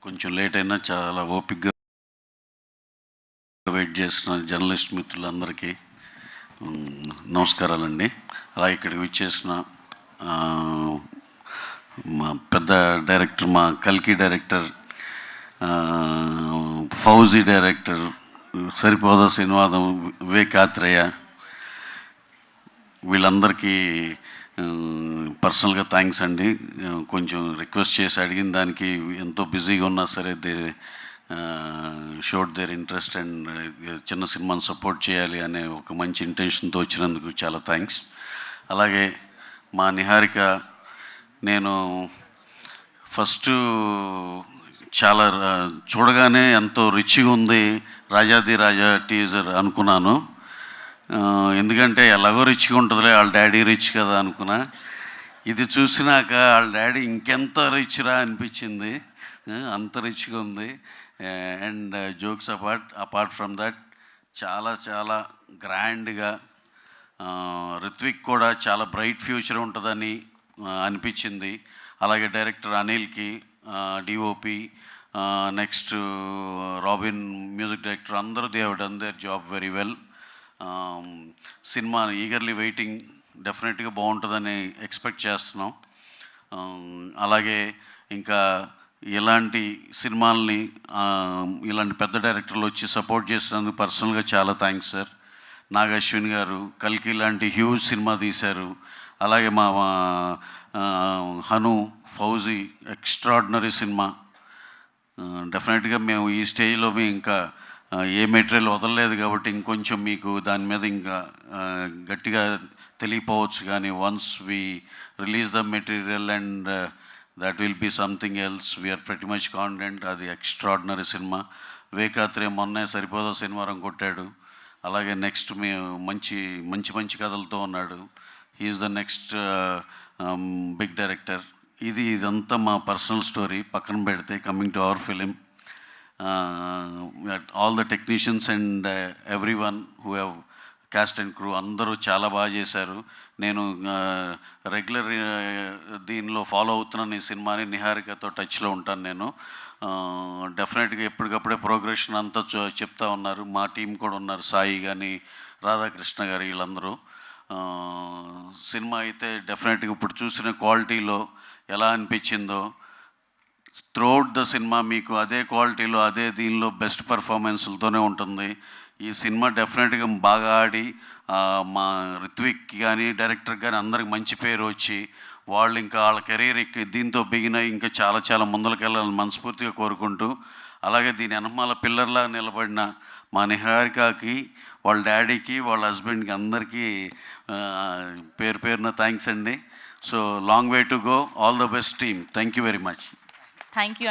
కొంచెం లేట్ అయినా చాలా ఓపికగా వెయిట్ చేస్తున్న జర్నలిస్ట్ మిత్రులందరికీ నమస్కారాలండి. అలాగే ఇక్కడికి విచ్చేసిన మా పెద్ద డైరెక్టర్, మా కల్కి డైరెక్టర్, ఫౌజీ డైరెక్టర్, సరిపోదా సినిమాదం, వివేక్ ఆత్రేయ, వీళ్ళందరికీ పర్సనల్గా థ్యాంక్స్ అండి. కొంచెం రిక్వెస్ట్ చేసి అడిగిన దానికి ఎంతో బిజీగా ఉన్నా సరే షోడ్ దేర్ ఇంట్రెస్ట్ అండ్ చిన్న సినిమాని సపోర్ట్ చేయాలి అనే ఒక మంచి ఇంటెన్షన్తో వచ్చినందుకు చాలా థ్యాంక్స్. అలాగే మా నిహారిక, నేను ఫస్ట్ చాలా చూడగానే ఎంతో రిచ్గా ఉంది రాజాది రాజా టీజర్ అనుకున్నాను. ఎందుకంటే ఎలాగో రిచ్గా ఉంటుందిలే, వాళ్ళ డాడీ రిచ్ కదా అనుకున్నా. ఇది చూసినాక వాళ్ళ డాడీ ఇంకెంత రిచ్ రా అనిపించింది, అంత రిచ్గా ఉంది. And jokes apart from that చాలా చాలా గ్రాండ్గా, రిత్విక్ కూడా చాలా బ్రైట్ ఫ్యూచర్ ఉంటుందని అనిపించింది. అలాగే డైరెక్టర్ అనిల్కి, DOP, next Robin music director, అందరూ they have done their job very well. Cinema eagerly waiting, డెఫినెట్గా బాగుంటుందని ఎక్స్పెక్ట్ చేస్తున్నాం. అలాగే ఇంకా ఇలాంటి సినిమాల్ని ఇలాంటి పెద్ద డైరెక్టర్లు వచ్చి సపోర్ట్ చేసినందుకు పర్సనల్గా చాలా థ్యాంక్స్ సార్. నాగ్ అశ్విన్ గారు కల్కి లాంటి హ్యూజ్ సినిమా తీశారు. అలాగే మా హను, ఫౌజీ ఎక్స్ట్రాడినరీ సినిమా. డెఫినెట్గా మేము ఈ స్టేజ్లో ఇంకా ఏ మెటీరియల్ వదలలేదు కాబట్టి ఇంకొంచెం మీకు దాని మీద ఇంకా గట్టిగా తెలియపోవచ్చు. కానీ once we release the material and that will be something else. We are pretty much confident. అది ఎక్స్ట్రాడినరీ సినిమా. వివేకాత్రే మొన్నే సరిపోదా శనివారం కొట్టాడు. అలాగే నెక్స్ట్ మేము మంచి మంచి మంచి కథలతో ఉన్నాడు. He's the next big director. ఇదంతా మా పర్సనల్ స్టోరీ పక్కన పెడితే, coming to our film, all the technicians and every one who have cast and crew అందరూ చాలా బాగా చేశారు. నేను రెగ్యులర్ దీనిలో ఫాలో అవుతున్నాను ఈ సినిమాని. నిహారికతో టచ్లో ఉంటాను నేను. డెఫినెట్గా ఎప్పటికప్పుడే ప్రోగ్రెషన్ అంతా చెప్తా ఉన్నారు. మా టీం కూడా ఉన్నారు, సాయి కానీ, రాధాకృష్ణ గారు, వీళ్ళందరూ. సినిమా అయితే డెఫినెట్గా ఇప్పుడు చూసిన క్వాలిటీలో ఎలా అనిపించిందో, త్రూఅవుట్ ద సినిమా మీకు అదే క్వాలిటీలో అదే దీనిలో బెస్ట్ పర్ఫార్మెన్స్లతోనే ఉంటుంది. ఈ సినిమా డెఫినెట్గా బాగా ఆడి మా రిత్విక్ కానీ డైరెక్టర్ కానీ అందరికి మంచి పేరు వచ్చి వాళ్ళు ఇంకా వాళ్ళ కెరీర్ దీంతో బిగిన ఇంకా చాలా చాలా ముందరకెళ్ళాలని మనస్ఫూర్తిగా కోరుకుంటూ, అలాగే దీని వెనమాల పిల్లర్లా నిలబడిన మా నిహారికకి, వాళ్ళ డాడీకి, వాళ్ళ హస్బెండ్కి అందరికీ పేరు పేరున థ్యాంక్స్ అండి. So long way to go. All the best team. Thank you very much. Thank you.